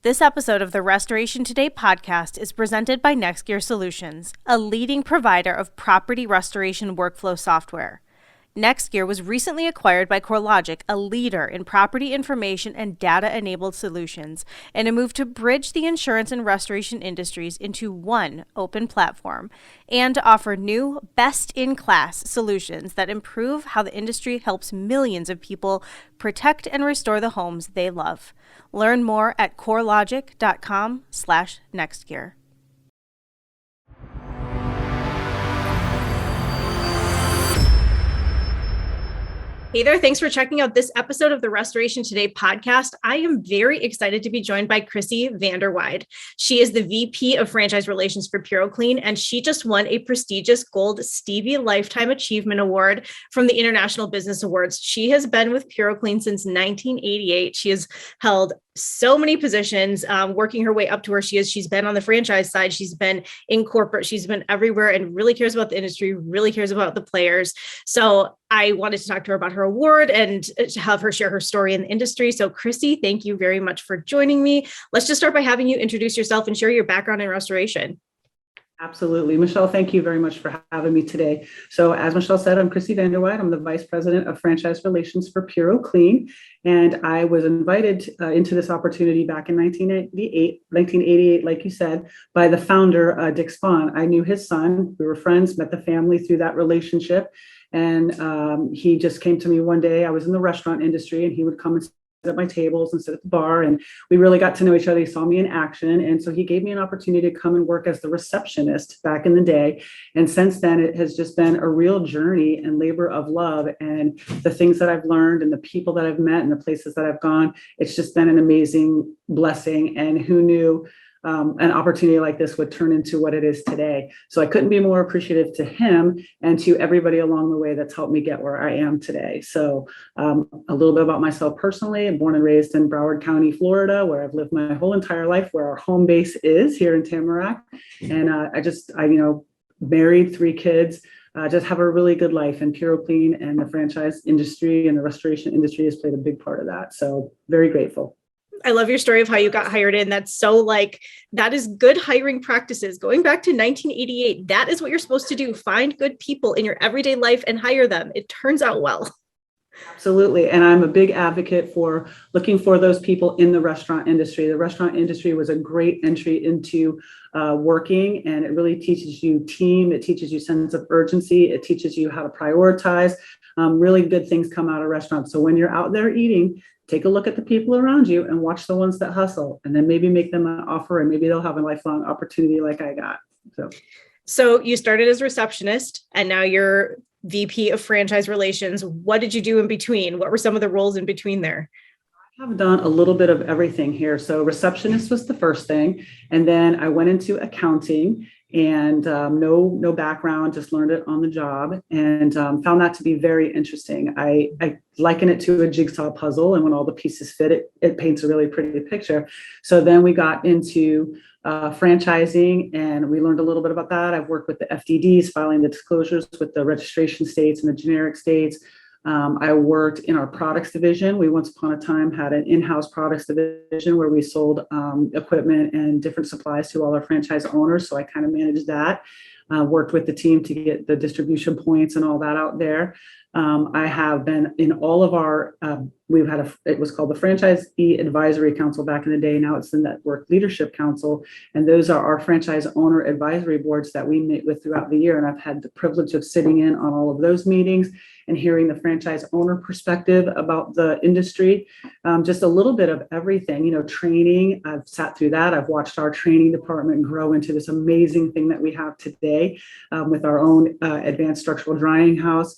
This episode of the Restoration Today podcast is presented by NextGear Solutions, a leading provider of property restoration workflow software. NextGear was recently acquired by CoreLogic, a leader in property information and data-enabled solutions, in a move to bridge the insurance and restoration industries into one open platform and to offer new, best-in-class solutions that improve how the industry helps millions of people protect and restore the homes they love. Learn more at corelogic.com/nextgear. Hey there, thanks for checking out this episode of the Restoration Today podcast. I am very excited to be joined by Chrissy VanderWyde. She is the VP of Franchise Relations for PuroClean, and she just won a prestigious Gold Stevie Lifetime Achievement Award from the International Business Awards. She has been with PuroClean since 1988. She has held so many positions, working her way up to where she is. She's been on the franchise side. She's been in corporate. She's been everywhere and really cares about the industry, really cares about the players. So I wanted to talk to her about her award and to have her share her story in the industry. So Chrissy, thank you very much for joining me. Let's just start by having you introduce yourself and share your background in restoration. Absolutely. Michelle, thank you very much for having me today. So as Michelle said, I'm Chrissy VanderWyde. I'm the Vice President of Franchise Relations for PuroClean. And I was invited into this opportunity back in 1988, like you said, by the founder, Dick Spahn. I knew his son. We were friends, met the family through that relationship. And he just came to me one day. I was in the restaurant industry, and he would come and sit at my tables and sit at the bar, and we really got to know each other. He saw me in action, and so he gave me an opportunity to come and work as the receptionist back in the day. And since then, it has just been a real journey and labor of love, and the things that I've learned and the people that I've met and the places that I've gone, it's just been an amazing blessing. And who knew an opportunity like this would turn into what it is today. So I couldn't be more appreciative to him and to everybody along the way that's helped me get where I am today. So a little bit about myself personally. I'm born and raised in Broward County, Florida, where I've lived my whole entire life, where our home base is here in Tamarack. And I married 3 kids, just have a really good life. And PuroClean and the franchise industry and the restoration industry has played a big part of that. So very grateful. I love your story of how you got hired in. That's so that is good hiring practices. Going back to 1988, that is what you're supposed to do. Find good people in your everyday life and hire them. It turns out well. Absolutely. And I'm a big advocate for looking for those people in the restaurant industry. The restaurant industry was a great entry into working, and it really teaches you team. It teaches you sense of urgency. It teaches you how to prioritize. Really good things come out of restaurants. So when you're out there eating, take a look at the people around you and watch the ones that hustle, and then maybe make them an offer, and maybe they'll have a lifelong opportunity like I got. So you started as a receptionist, and now you're VP of Franchise Relations. What did you do in between? What were some of the roles in between there? I've done a little bit of everything here. So receptionist was the first thing. And then I went into accounting, and no background, just learned it on the job, and found that to be very interesting. I liken it to a jigsaw puzzle, and when all the pieces fit, it paints a really pretty picture. So then we got into franchising, and we learned a little bit about that. I've worked with the FDDs, filing the disclosures with the registration states and the generic states. I worked in our products division. We once upon a time had an in-house products division where we sold equipment and different supplies to all our franchise owners. So I kind of managed that, worked with the team to get the distribution points and all that out there. I have been in all of our, it was called the Franchisee Advisory Council back in the day. Now it's the Network Leadership Council. And those are our franchise owner advisory boards that we meet with throughout the year. And I've had the privilege of sitting in on all of those meetings and hearing the franchise owner perspective about the industry. Just a little bit of everything, training. I've sat through that. I've watched our training department grow into this amazing thing that we have today, with our own advanced structural drying house.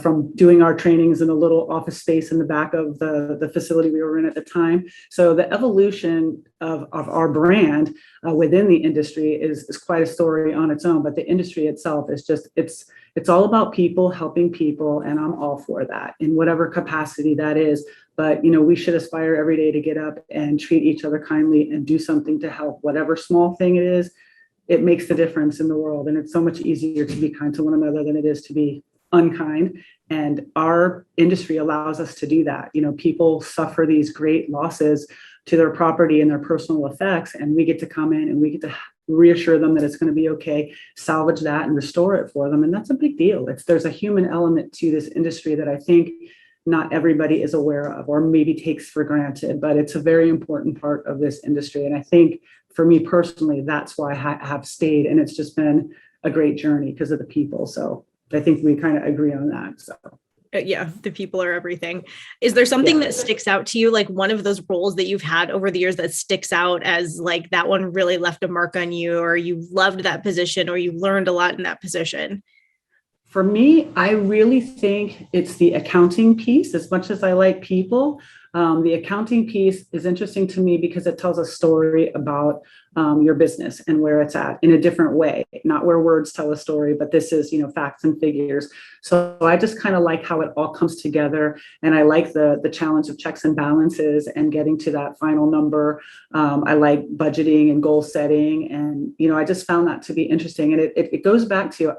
From doing our trainings in a little office space in the back of the facility we were in at the time. So the evolution of our brand within the industry is quite a story on its own, but the industry itself is just, it's all about people helping people. And I'm all for that in whatever capacity that is. But, we should aspire every day to get up and treat each other kindly and do something to help, whatever small thing it is. It makes the difference in the world. And it's so much easier to be kind to one another than it is to be unkind. And our industry allows us to do that. People suffer these great losses to their property and their personal effects. And we get to come in and we get to reassure them that it's going to be okay, salvage that and restore it for them. And that's a big deal. There's a human element to this industry that I think not everybody is aware of or maybe takes for granted, but it's a very important part of this industry. And I think for me personally, that's why I have stayed. And it's just been a great journey because of the people. So I think we kind of agree on that. So. Yeah, the people are everything. Is there something that sticks out to you, like one of those roles that you've had over the years that sticks out as like that one really left a mark on you, or you loved that position, or you learned a lot in that position? For me, I really think it's the accounting piece. As much as I like people, the accounting piece is interesting to me because it tells a story about your business and where it's at in a different way, not where words tell a story, but this is, facts and figures. So I just kind of like how it all comes together. And I like the challenge of checks and balances and getting to that final number. I like budgeting and goal setting. And, I just found that to be interesting. And it goes back to,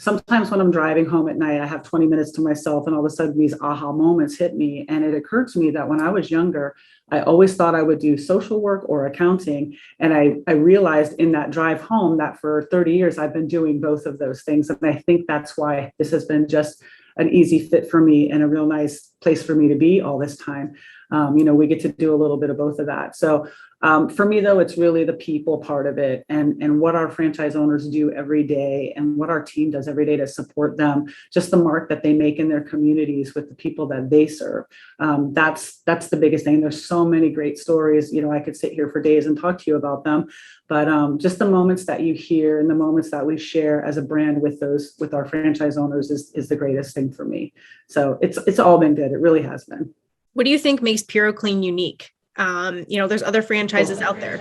sometimes when I'm driving home at night, I have 20 minutes to myself and all of a sudden these aha moments hit me. And it occurred to me that when I was younger, I always thought I would do social work or accounting. And I realized in that drive home that for 30 years, I've been doing both of those things. And I think that's why this has been just an easy fit for me and a real nice place for me to be all this time. We get to do a little bit of both of that. So for me, though, it's really the people part of it and what our franchise owners do every day and what our team does every day to support them, just the mark that they make in their communities with the people that they serve. That's the biggest thing. There's so many great stories. I could sit here for days and talk to you about them, but just the moments that you hear and the moments that we share as a brand with our franchise owners is the greatest thing for me. So it's all been good. It really has been. What do you think makes PuroClean unique? There's other franchises out there.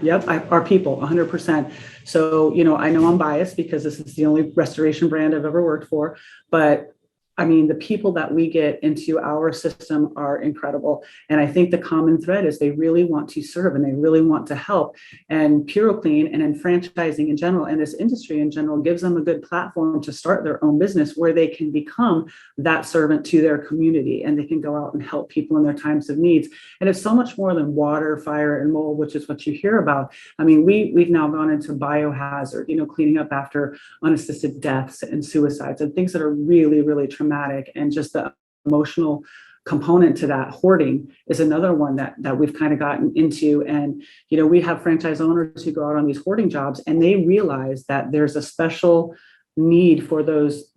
Yep, our people, 100%. So, I know I'm biased because this is the only restoration brand I've ever worked for, but I mean, the people that we get into our system are incredible. And I think the common thread is they really want to serve and they really want to help. And PuroClean and in franchising in general, and this industry in general, gives them a good platform to start their own business where they can become that servant to their community and they can go out and help people in their times of needs. And it's so much more than water, fire, and mold, which is what you hear about. I mean, we've now gone into biohazard, cleaning up after unassisted deaths and suicides and things that are really, really traumatic. And just the emotional component to that. Hoarding is another one that we've kind of gotten into. And, we have franchise owners who go out on these hoarding jobs and they realize that there's a special need for those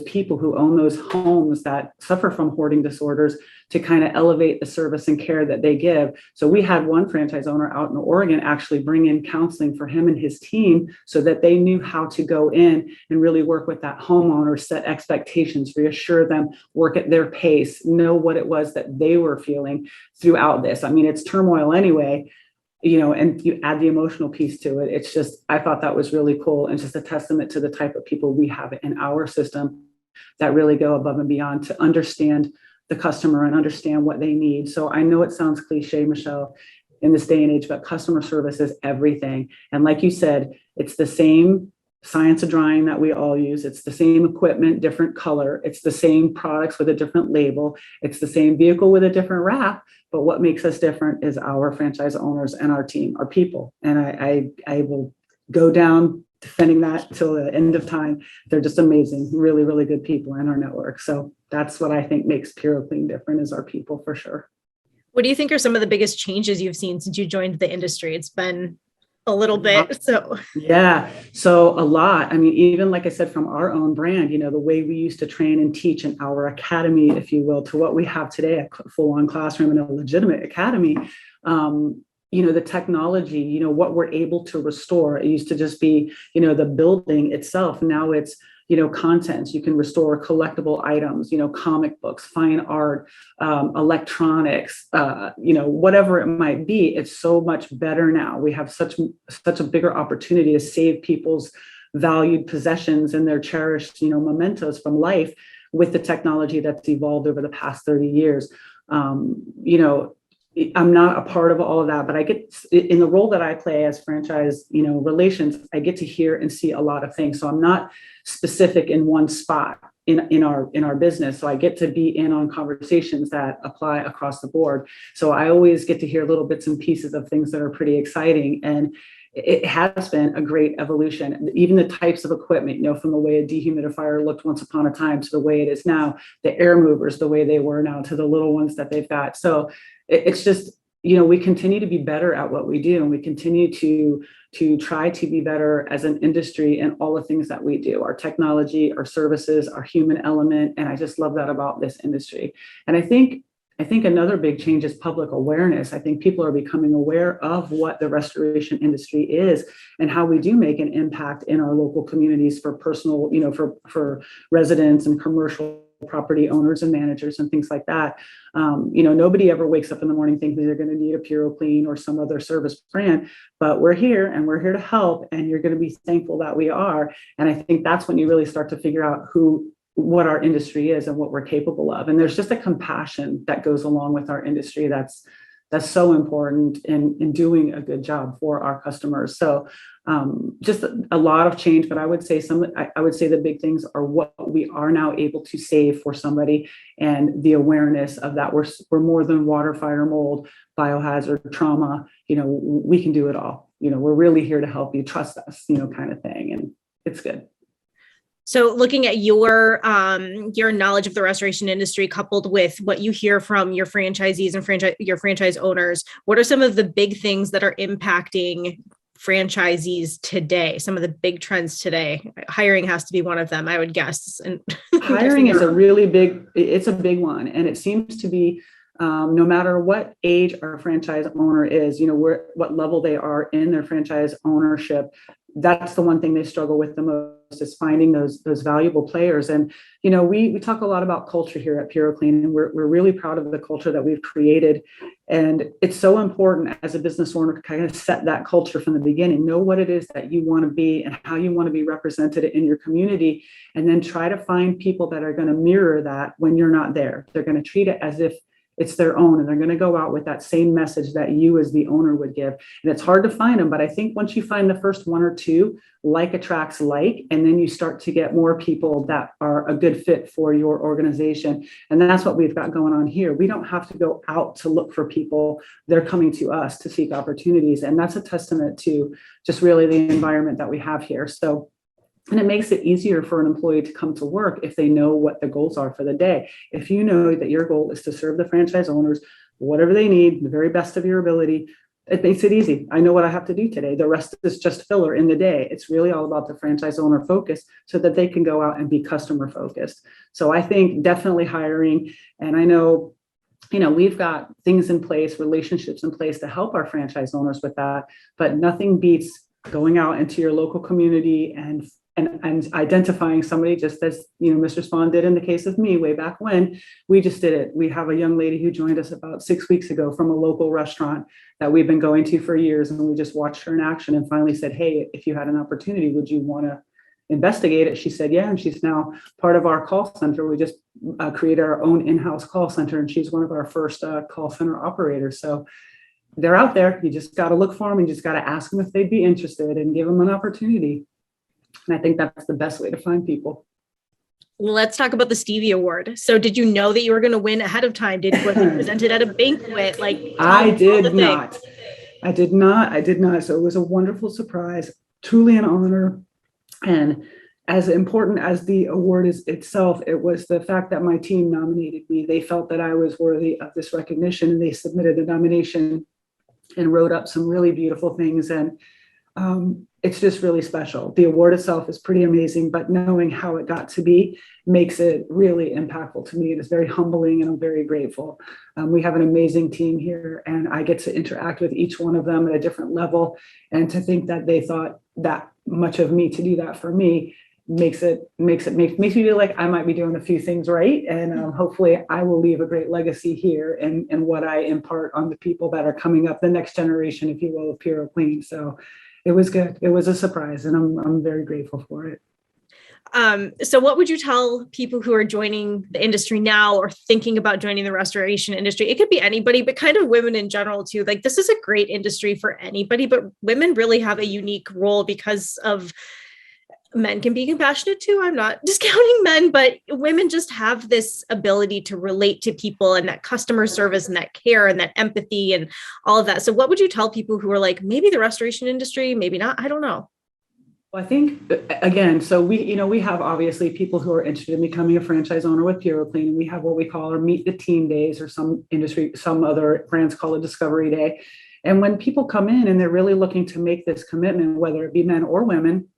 people who own those homes that suffer from hoarding disorders to kind of elevate the service and care that they give. So we had one franchise owner out in Oregon actually bring in counseling for him and his team so that they knew how to go in and really work with that homeowner, set expectations, reassure them, work at their pace, know what it was that they were feeling throughout this. I mean, it's turmoil anyway, and you add the emotional piece to it. It's just, I thought that was really cool and just a testament to the type of people we have in our system that really go above and beyond to understand the customer and understand what they need. So I know it sounds cliche, Michelle, in this day and age, but customer service is everything. And like you said, it's the same science of drying that we all use. It's the same equipment, different color. It's the same products with a different label. It's the same vehicle with a different wrap. But what makes us different is our franchise owners and our team, our people. And I will go down defending that till the end of time. They're just amazing, really, really good people in our network. So that's what I think makes PuroClean different is our people for sure. What do you think are some of the biggest changes you've seen since you joined the industry? It's been a little bit. So a lot. I mean, even like I said, from our own brand, the way we used to train and teach in our academy, if you will, to what we have today, a full-on classroom and a legitimate academy. The technology, what we're able to restore. It used to just be, the building itself. Now it's, contents. You can restore collectible items, comic books, fine art, electronics, whatever it might be. It's so much better now. We have such a bigger opportunity to save people's valued possessions and their cherished, mementos from life with the technology that's evolved over the past 30 years. I'm not a part of all of that, but I get in the role that I play as franchise, relations, I get to hear and see a lot of things. So I'm not specific in one spot. in our business. So I get to be in on conversations that apply across the board. So I always get to hear little bits and pieces of things that are pretty exciting. And it has been a great evolution. Even the types of equipment, from the way a dehumidifier looked once upon a time to the way it is now, the air movers, the way they were now to the little ones that they've got. So it's just, we continue to be better at what we do, and we continue to try to be better as an industry in all the things that we do, our technology, our services, our human element. And I just love that about this industry. And I think another big change is public awareness. I think people are becoming aware of what the restoration industry is and how we do make an impact in our local communities for personal, for residents and commercial property owners and managers and things like that. Nobody ever wakes up in the morning thinking they're going to need a PuroClean or some other service brand, but we're here to help, and you're going to be thankful that we are. And I think that's when you really start to figure out what our industry is and what we're capable of. And there's just a compassion that goes along with our industry that's so important in doing a good job for our customers. So just a lot of change, but I would say the big things are what we are now able to save for somebody, and the awareness of that we're more than water, fire, mold, biohazard, trauma. We can do it all. We're really here to help you. Trust us, kind of thing. And it's good. So looking at your knowledge of the restoration industry, coupled with what you hear from your franchisees and your franchise owners, what are some of the big things that are impacting franchisees today? Some of the big trends today? Hiring has to be one of them, I would guess. And hiring is it's a big one. And it seems to be, no matter what age our franchise owner is, what level they are in their franchise ownership, that's the one thing they struggle with the most, is finding those valuable players. And, we talk a lot about culture here at PuroClean, and we're really proud of the culture that we've created. And it's so important as a business owner to kind of set that culture from the beginning, know what it is that you want to be and how you want to be represented in your community, and then try to find people that are going to mirror that when you're not there. They're going to treat it as if it's their own, and they're going to go out with that same message that you as the owner would give. And it's hard to find them, but I think once you find the first one or two, like attracts like, and then you start to get more people that are a good fit for your organization. And that's what we've got going on here. We don't have to go out to look for people. They're coming to us to seek opportunities. And that's a testament to just really the environment that we have here. So, and it makes it easier for an employee to come to work if they know what the goals are for the day. If you know that your goal is to serve the franchise owners, whatever they need, the very best of your ability, it makes it easy. I know what I have to do today. The rest is just filler in the day. It's really all about the franchise owner focus so that they can go out and be customer focused. So I think definitely hiring, and I know, we've got things in place, relationships in place to help our franchise owners with that, but nothing beats going out into your local community and identifying somebody, just as Mr. Spahn did in the case of me way back when. We just did it. We have a young lady who joined us about 6 weeks ago from a local restaurant that we've been going to for years, and we just watched her in action and finally said, hey, if you had an opportunity, would you want to investigate it? She said, yeah, and she's now part of our call center. We just created our own in-house call center, and she's one of our first call center operators. So they're out there. You just got to look for them, and you just got to ask them if they'd be interested and give them an opportunity. And I think that's the best way to find people. Let's talk about the Stevie Award. So did you know that you were going to win ahead of time? Was it presented at a banquet? I did not. So it was a wonderful surprise, truly an honor. And as important as the award is itself, it was the fact that my team nominated me. They felt that I was worthy of this recognition, and they submitted a nomination and wrote up some really beautiful things. And it's just really special. The award itself is pretty amazing, but knowing how it got to be makes it really impactful to me. It is very humbling, and I'm very grateful. We have an amazing team here, and I get to interact with each one of them at a different level. And to think that they thought that much of me to do that for me makes me feel like I might be doing a few things right. And hopefully I will leave a great legacy here and what I impart on the people that are coming up, the next generation, if you will, of PuroClean. So it was good. It was a surprise, and I'm very grateful for it. So what would you tell people who are joining the industry now or thinking about joining the restoration industry? It could be anybody, but kind of women in general too. This is a great industry for anybody, but women really have a unique role because of Men can be compassionate too. I'm not discounting men, but women just have this ability to relate to people, and that customer service and that care and that empathy and all of that. So what would you tell people who are like, maybe the restoration industry, maybe not? I don't know. Well, I think again, so we have obviously people who are interested in becoming a franchise owner with PuroClean, and we have what we call our meet the team days, or some other brands call it discovery day. And when people come in and they're really looking to make this commitment, whether it be men or women,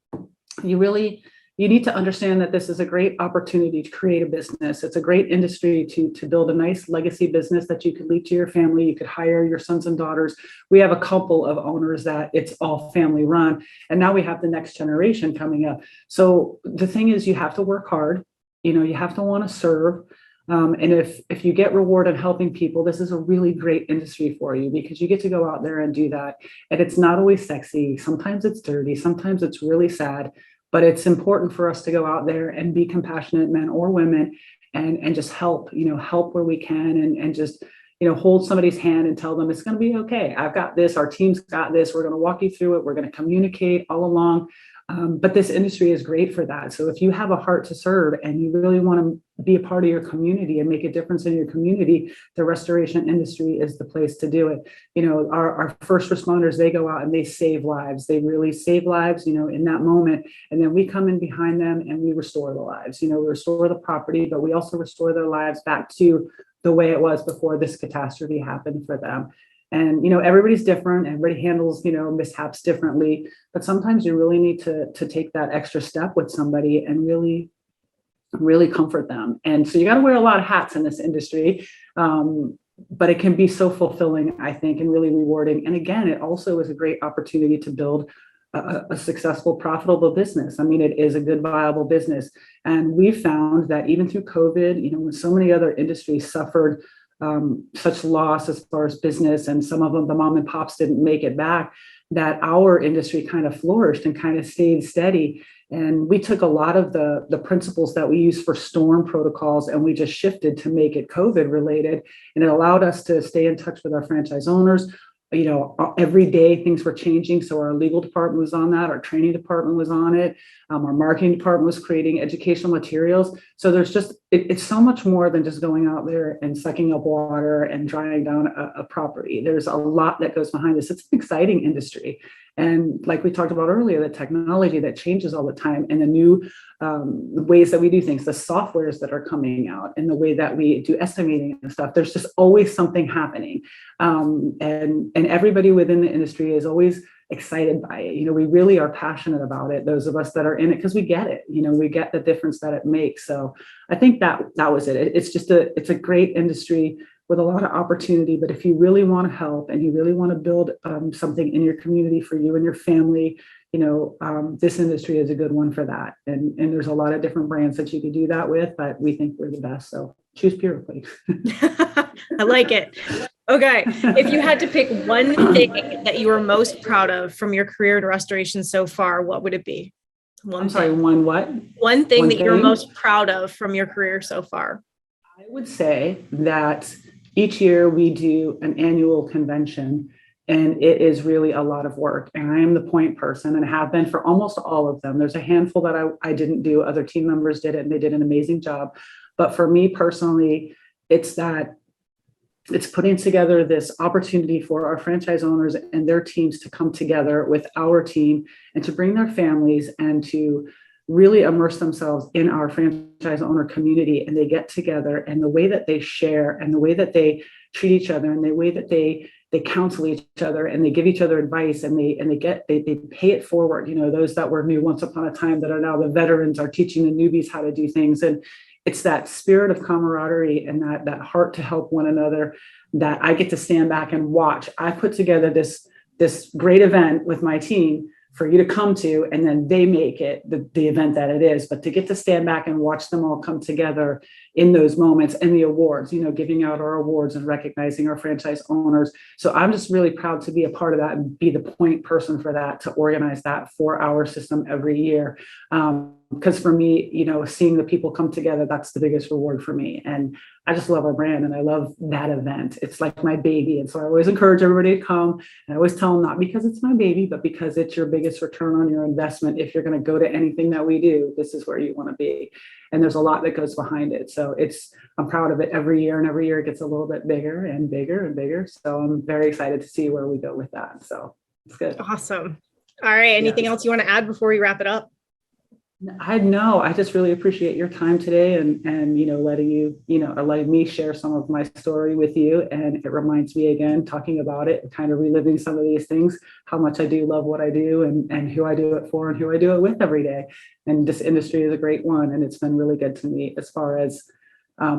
you need to understand that this is a great opportunity to create a business. It's a great industry to build a nice legacy business that you could leave to your family. You could hire your sons and daughters. We have a couple of owners that it's all family run. And now we have the next generation coming up. So the thing is, you have to work hard. You have to want to serve. And if you get rewarded helping people, this is a really great industry for you, because you get to go out there and do that. And it's not always sexy. Sometimes it's dirty. Sometimes it's really sad. But it's important for us to go out there and be compassionate, men or women, and just help where we can, and just, hold somebody's hand and tell them it's going to be okay. I've got this. Our team's got this. We're going to walk you through it. We're going to communicate all along. But this industry is great for that. So if you have a heart to serve and you really want to be a part of your community and make a difference in your community, the restoration industry is the place to do it. Our first responders, they go out and they save lives. They really save lives, in that moment. And then we come in behind them and we restore the lives. We restore the property, but we also restore their lives back to the way it was before this catastrophe happened for them. And, everybody's different. Everybody handles, mishaps differently. But sometimes you really need to take that extra step with somebody and really, really comfort them. And so you got to wear a lot of hats in this industry. But it can be so fulfilling, I think, and really rewarding. And again, it also is a great opportunity to build a successful, profitable business. I mean, it is a good, viable business. And we found that even through COVID, when so many other industries suffered such loss as far as business, and some of them, the mom and pops, didn't make it back, that our industry kind of flourished and kind of stayed steady. And we took a lot of the principles that we use for storm protocols and we just shifted to make it COVID related. And it allowed us to stay in touch with our franchise owners. Every day things were changing. So our legal department was on that. Our training department was on it. Our marketing department was creating educational materials. So there's just, it's so much more than just going out there and sucking up water and drying down a property. There's a lot that goes behind this. It's an exciting industry. And like we talked about earlier, the technology that changes all the time, and the new ways that we do things, the softwares that are coming out, and the way that we do estimating and stuff, there's just always something happening. And everybody within the industry is always excited by it. We really are passionate about it. Those of us that are in it, because we get it, we get the difference that it makes. So I think that was it. It's a great industry with a lot of opportunity. But if you really want to help and you really want to build something in your community for you and your family, this industry is a good one for that. And there's a lot of different brands that you could do that with, but we think we're the best. So choose PuroClean. I like it. Okay. If you had to pick one thing that you were most proud of from your career in restoration so far, what would it be? One what? One thing that you're most proud of from your career so far. I would say that each year we do an annual convention, and it is really a lot of work. And I am the point person and have been for almost all of them. There's a handful that I didn't do. Other team members did it and they did an amazing job. But for me personally, it's putting together this opportunity for our franchise owners and their teams to come together with our team and to bring their families and to really immerse themselves in our franchise owner community. And they get together, and the way that they share and the way that they treat each other and the way that they counsel each other and they give each other advice, and they pay it forward. Those that were new once upon a time that are now the veterans are teaching the newbies how to do things. And it's that spirit of camaraderie and that heart to help one another that I get to stand back and watch. I put together this great event with my team for you to come to, and then they make it the event that it is. But to get to stand back and watch them all come together in those moments, and the awards, giving out our awards and recognizing our franchise owners. So I'm just really proud to be a part of that and be the point person for that, to organize that for our system every year. Because for me, seeing the people come together, that's the biggest reward for me. And I just love our brand and I love that event. It's like my baby. And so I always encourage everybody to come. And I always tell them, not because it's my baby, but because it's your biggest return on your investment. If you're going to go to anything that we do, this is where you want to be. And there's a lot that goes behind it. So I'm proud of it every year, and every year it gets a little bit bigger and bigger and bigger. So I'm very excited to see where we go with that. So it's good. Awesome. All right. Anything else you want to add before we wrap it up? I just really appreciate your time today and letting me share some of my story with you. And it reminds me again, talking about it, kind of reliving some of these things, how much I do love what I do and who I do it for and who I do it with every day. And this industry is a great one. And it's been really good to me as far as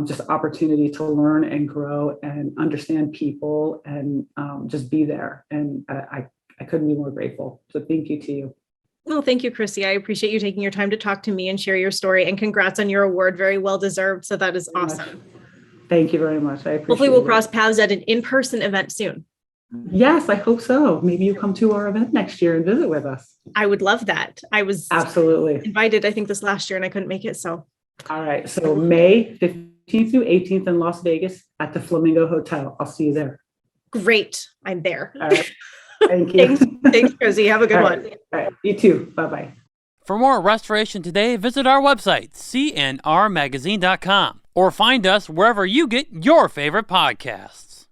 just opportunity to learn and grow and understand people and just be there. And I couldn't be more grateful. So thank you to you. Well, thank you, Chrissy. I appreciate you taking your time to talk to me and share your story, and congrats on your award. Very well deserved. So that is awesome. Thank you very much. I appreciate it. Hopefully we'll cross paths at an in-person event soon. Yes, I hope so. Maybe you come to our event next year and visit with us. I would love that. I was absolutely invited, I think, this last year and I couldn't make it. So. All right. So May 15th through 18th in Las Vegas at the Flamingo Hotel. I'll see you there. Great. I'm there. All right. Thank you. Thanks, Chrissy. Have a good one. All right. You too. Bye-bye. For more Restoration Today, visit our website, cnrmagazine.com, or find us wherever you get your favorite podcasts.